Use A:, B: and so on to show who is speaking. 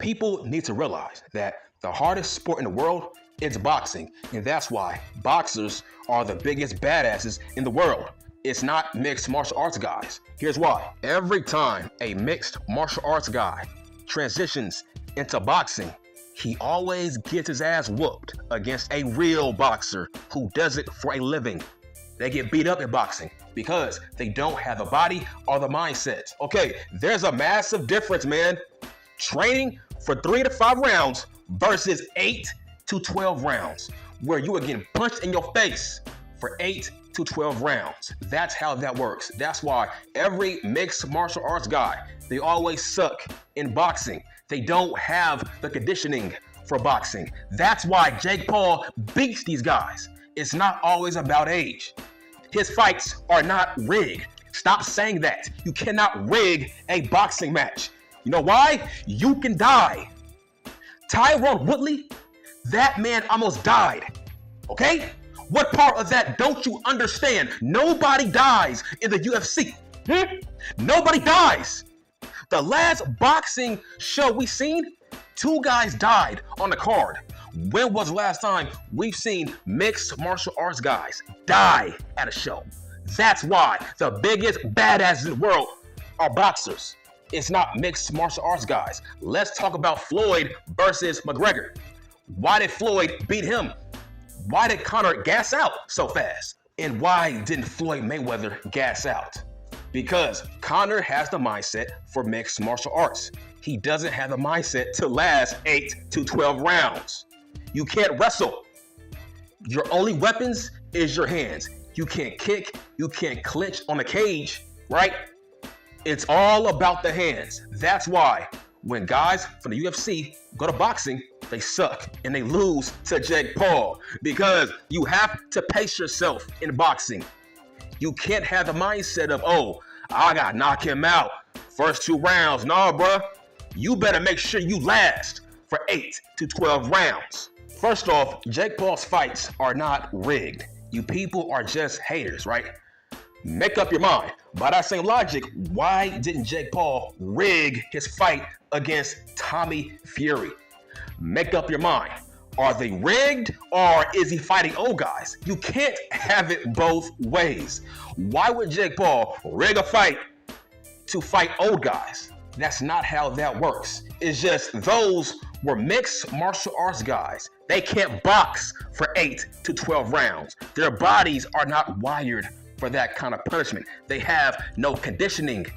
A: People need to realize that the hardest sport in the world is boxing, and that's why boxers are the biggest badasses in the world. It's not mixed martial arts guys. Here's why. Every time a mixed martial arts guy transitions into boxing, he always gets his ass whooped against a real boxer who does it for a living. They get beat up in boxing because they don't have the body or the mindset. Okay, there's a massive difference, man. Training for 3 to 5 rounds versus 8 to 12 rounds, where you are getting punched in your face for 8 to 12 rounds. That's how that works. That's why every mixed martial arts guy, they always suck in boxing. They don't have the conditioning for boxing. That's why Jake Paul beats these guys. It's not always about age. His fights are not rigged. Stop saying that. You cannot rig a boxing match. You know why? You can die. Tyron Woodley, that man almost died. Okay? What part of that don't you understand? Nobody dies in the UFC. Nobody dies. The last boxing show we seen, 2 guys died on the card. When was the last time we've seen mixed martial arts guys die at a show? That's why the biggest badasses in the world are boxers. It's not mixed martial arts guys. Let's talk about Floyd versus McGregor. Why did Floyd beat him? Why did Conor gas out so fast? And why didn't Floyd Mayweather gas out? Because Conor has the mindset for mixed martial arts. He doesn't have the mindset to last 8 to 12 rounds. You can't wrestle. Your only weapons is your hands. You can't kick, you can't clinch on a cage, right? It's all about the hands. That's why when guys from the UFC go to boxing, they suck and they lose to Jake Paul, because you have to pace yourself in boxing. You can't have the mindset of, oh, I gotta knock him out first 2 rounds. No, bruh. You better make sure you last for 8 to 12 rounds. First off, Jake Paul's fights are not rigged. You people are just haters, right? Make up your mind. By that same logic, why didn't Jake Paul rig his fight against Tommy Fury? Make up your mind. Are they rigged, or is he fighting old guys? You can't have it both ways. Why would Jake Paul rig a fight to fight old guys? That's not how that works. It's just those were mixed martial arts guys. They can't box for 8 to 12 rounds. Their bodies are not wired for that kind of punishment. They have no conditioning.